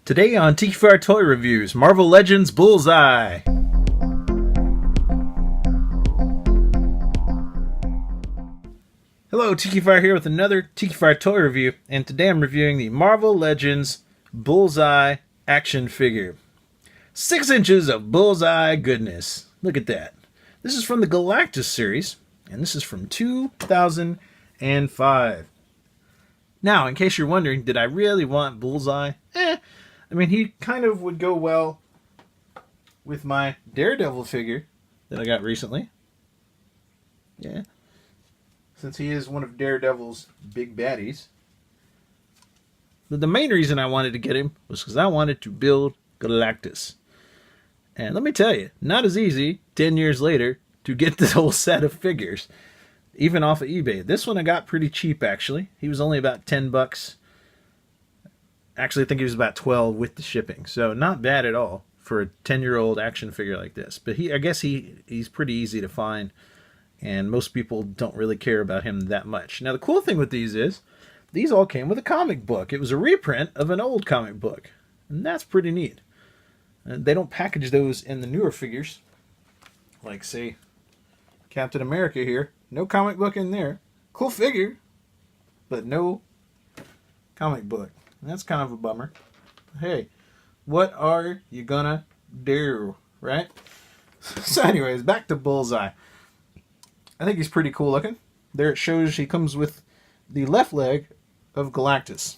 Today on Tikifire Toy Reviews, Marvel Legends Bullseye. Hello, Tikifire here with another Tikifire Toy Review, and today I'm reviewing the Marvel Legends Bullseye action figure. 6 inches of Bullseye goodness. Look at that. This is from the Galactus series, and this is from 2005. Now, in case you're wondering, did I really want Bullseye? I mean, he kind of would go well with my Daredevil figure that I got recently. Yeah. Since he is one of Daredevil's big baddies. But the main reason I wanted to get him was because I wanted to build Galactus. And let me tell you, not as easy 10 years later to get this whole set of figures. Even off of eBay. This one I got pretty cheap, actually. He was only about 10 bucks. Actually, I think he was about 12 with the shipping. So not bad at all for a 10-year-old action figure like this. But I guess he's pretty easy to find. And most people don't really care about him that much. Now, the cool thing with these is, these all came with a comic book. It was a reprint of an old comic book. And that's pretty neat. And they don't package those in the newer figures. Like, say, Captain America here. No comic book in there. Cool figure. But no comic book. That's kind of a bummer. Hey, what are you gonna do, right? So anyways, back to Bullseye. I think he's pretty cool looking. There it shows he comes with the left leg of Galactus.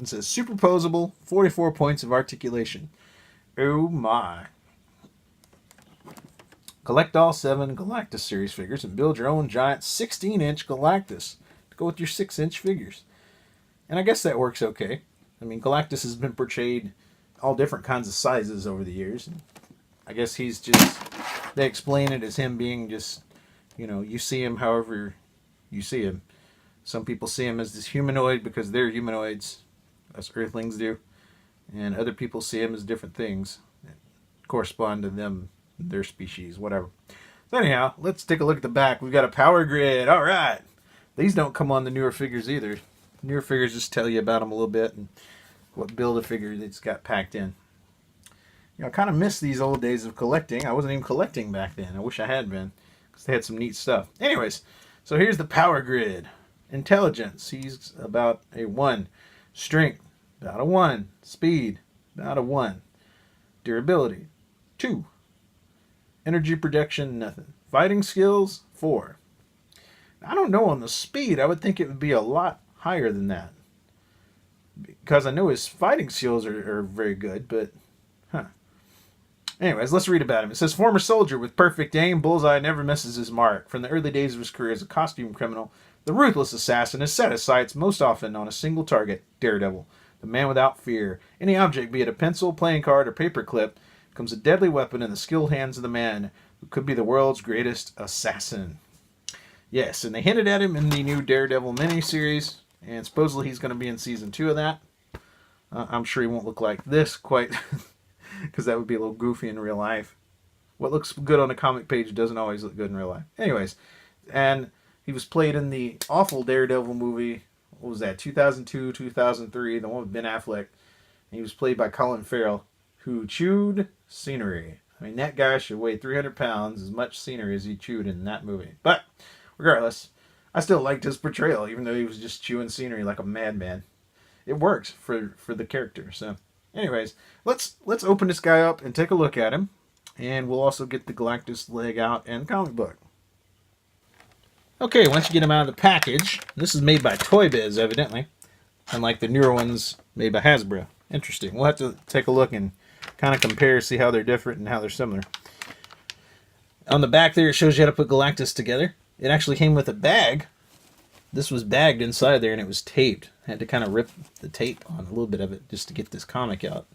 It says superposable, 44 points of articulation. Oh my. Collect all 7 Galactus series figures and build your own giant 16-inch Galactus to go with your 6-inch figures. And I guess that works okay. I mean, Galactus has been portrayed all different kinds of sizes over the years. And I guess he's just, they explain it as him being just, you know, you see him however you see him. Some people see him as this humanoid because they're humanoids, us Earthlings do. And other people see him as different things that correspond to them, their species, whatever. So anyhow, let's take a look at the back. We've got a power grid. All right. These don't come on the newer figures either. Newer figures just tell you about them a little bit and what Build-A-Figure it's got packed in. You know, I kind of miss these old days of collecting. I wasn't even collecting back then. I wish I had been, because they had some neat stuff. Anyways, so here's the power grid. Intelligence, he's about a 1. Strength, about a 1. Speed, about a 1. Durability, 2. Energy protection, nothing. Fighting skills, 4. I don't know on the speed. I would think it would be a lot higher than that, because I know his fighting skills are very good, but anyways, let's read about him. It says, former soldier with perfect aim, Bullseye never misses his mark. From the early days of his career as a costume criminal, the ruthless assassin has set his sights most often on a single target, Daredevil, the man without fear. Any object, be it a pencil, playing card, or paperclip, becomes a deadly weapon in the skilled hands of the man who could be the world's greatest assassin. Yes, and they hinted at him in the new Daredevil miniseries, and supposedly he's going to be in season 2 of that. I'm sure he won't look like this quite, because that would be a little goofy in real life. What looks good on a comic page doesn't always look good in real life. Anyways, and he was played in the awful Daredevil movie, what was that, 2002, 2003, the one with Ben Affleck. And he was played by Colin Farrell, who chewed scenery. I mean, that guy should weigh 300 pounds, as much scenery as he chewed in that movie. But regardless, I still liked his portrayal, even though he was just chewing scenery like a madman. It works for the character. So, anyways, let's open this guy up and take a look at him, and we'll also get the Galactus leg out and comic book. Okay, once you get him out of the package, this is made by Toy Biz, evidently, unlike the newer ones made by Hasbro. Interesting. We'll have to take a look and kind of compare, see how they're different and how they're similar. On the back there, it shows you how to put Galactus together. It actually came with a bag. This was bagged inside there, and it was taped. I had to kind of rip the tape on a little bit of it just to get this comic out,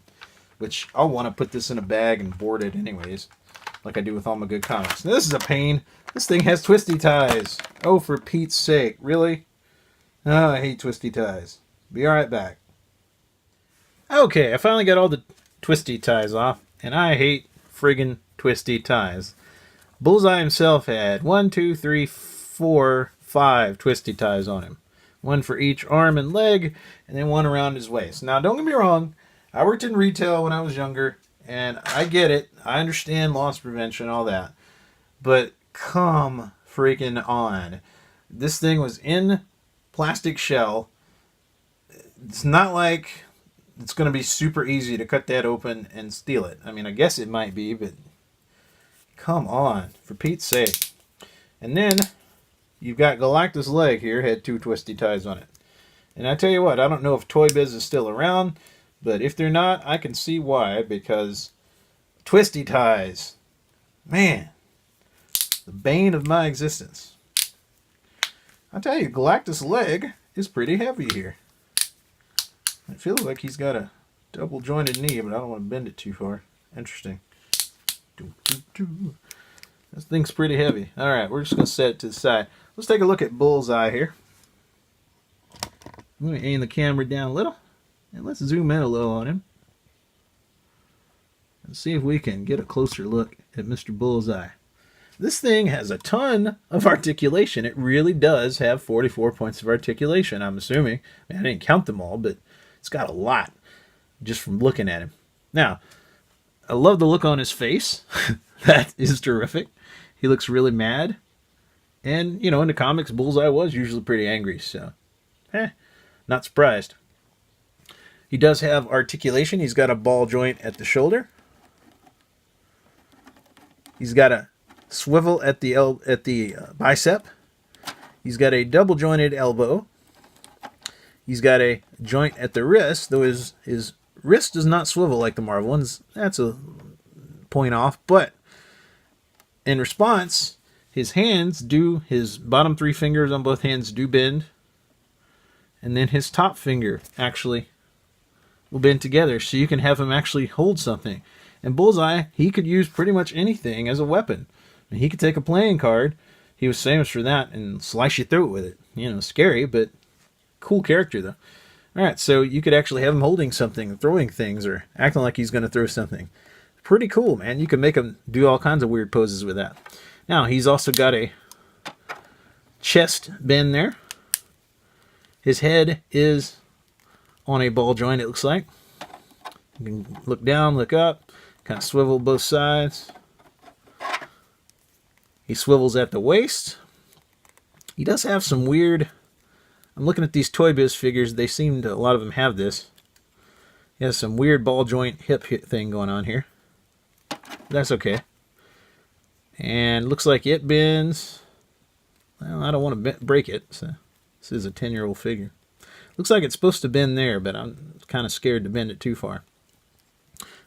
which I'll want to put this in a bag and board it anyways, like I do with all my good comics. Now, this is a pain. This thing has twisty ties. Oh, for Pete's sake. Really? Oh, I hate twisty ties. Be right back. Okay, I finally got all the twisty ties off, and I hate friggin' twisty ties. Bullseye himself had 1, 2, 3, 4, 5 twisty ties on him. One for each arm and leg, and then one around his waist. Now, don't get me wrong, I worked in retail when I was younger, and I get it. I understand loss prevention, all that. But come freaking on. This thing was in plastic shell. It's not like it's going to be super easy to cut that open and steal it. I mean, I guess it might be, but come on, for Pete's sake. And then you've got Galactus' leg here, had 2 twisty ties on it. And I tell you what, I don't know if Toy Biz is still around, but if they're not, I can see why, because twisty ties, man, the bane of my existence. I tell you, Galactus' leg is pretty heavy here. It feels like he's got a double jointed knee, but I don't want to bend it too far. Interesting. This thing's pretty heavy. Alright, we're just going to set it to the side. Let's take a look at Bullseye here. I'm going to aim the camera down a little, and let's zoom in a little on him. And see if we can get a closer look at Mr. Bullseye. This thing has a ton of articulation. It really does have 44 points of articulation, I'm assuming. I mean, I didn't count them all, but it's got a lot just from looking at him. Now, I love the look on his face. That is terrific. He looks really mad. And, you know, in the comics, Bullseye was usually pretty angry, so not surprised. He does have articulation. He's got a ball joint at the shoulder. He's got a swivel at the bicep. He's got a double jointed elbow. He's got a joint at the wrist, though his wrist does not swivel like the Marvel ones. That's a point off, but in response, his bottom 3 fingers on both hands do bend, and then his top finger actually will bend together, so you can have him actually hold something. And Bullseye, he could use pretty much anything as a weapon. I mean, he could take a playing card, he was famous for that, and slice your throat with it. You know, scary, but cool character though. Alright, so you could actually have him holding something, throwing things, or acting like he's going to throw something. Pretty cool, man. You can make him do all kinds of weird poses with that. Now, he's also got a chest bend there. His head is on a ball joint, it looks like. You can look down, look up, kind of swivel both sides. He swivels at the waist. He does have some weird... I'm looking at these Toy Biz figures. They seem to, a lot of them have this. He has some weird ball joint hip thing going on here. That's okay. And looks like it bends. Well, I don't want to break it. So this is a 10-year-old figure. Looks like it's supposed to bend there, but I'm kind of scared to bend it too far.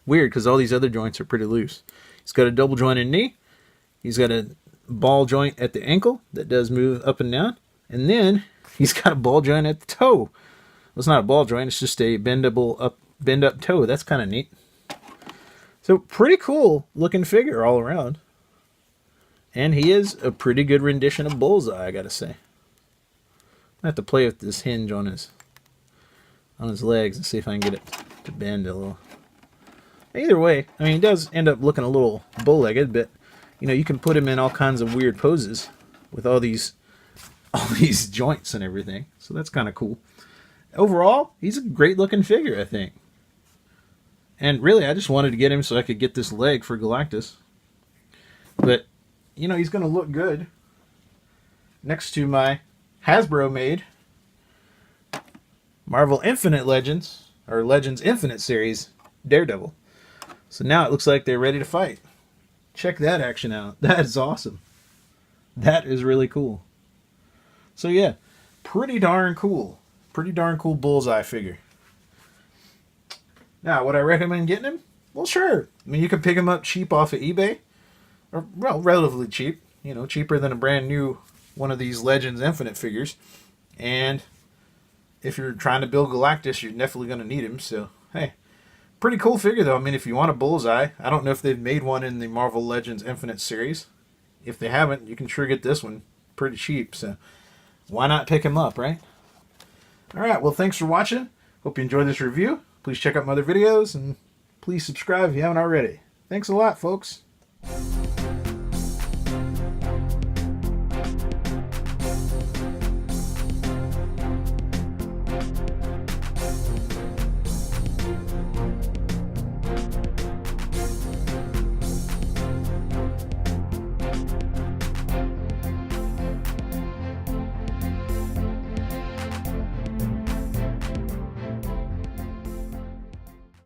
Weird, because all these other joints are pretty loose. He's got a double jointed knee. He's got a ball joint at the ankle that does move up and down. And then he's got a ball joint at the toe. Well, it's not a ball joint. It's just a bend up toe. That's kind of neat. So pretty cool looking figure all around. And he is a pretty good rendition of Bullseye, I gotta say. I have to play with this hinge on his legs and see if I can get it to bend a little. Either way, I mean, he does end up looking a little bow-legged, but you know, you can put him in all kinds of weird poses with all these joints and everything. So that's kind of cool. Overall, he's a great looking figure, I think. And really, I just wanted to get him so I could get this leg for Galactus. But, you know, he's going to look good next to my Hasbro-made Marvel Infinite Legends, or Legends Infinite series, Daredevil. So now it looks like they're ready to fight. Check that action out. That is awesome. That is really cool. So yeah, pretty darn cool. Pretty darn cool Bullseye figure. Now, would I recommend getting him? Well, sure. I mean, you can pick him up cheap off of eBay. Or, well, relatively cheap. You know, cheaper than a brand new one of these Legends Infinite figures. And if you're trying to build Galactus, you're definitely going to need him. So, hey. Pretty cool figure, though. I mean, if you want a Bullseye, I don't know if they've made one in the Marvel Legends Infinite series. If they haven't, you can sure get this one pretty cheap. So, why not pick him up, right? Alright, well, thanks for watching. Hope you enjoyed this review. Please check out my other videos, and please subscribe if you haven't already. Thanks a lot, folks.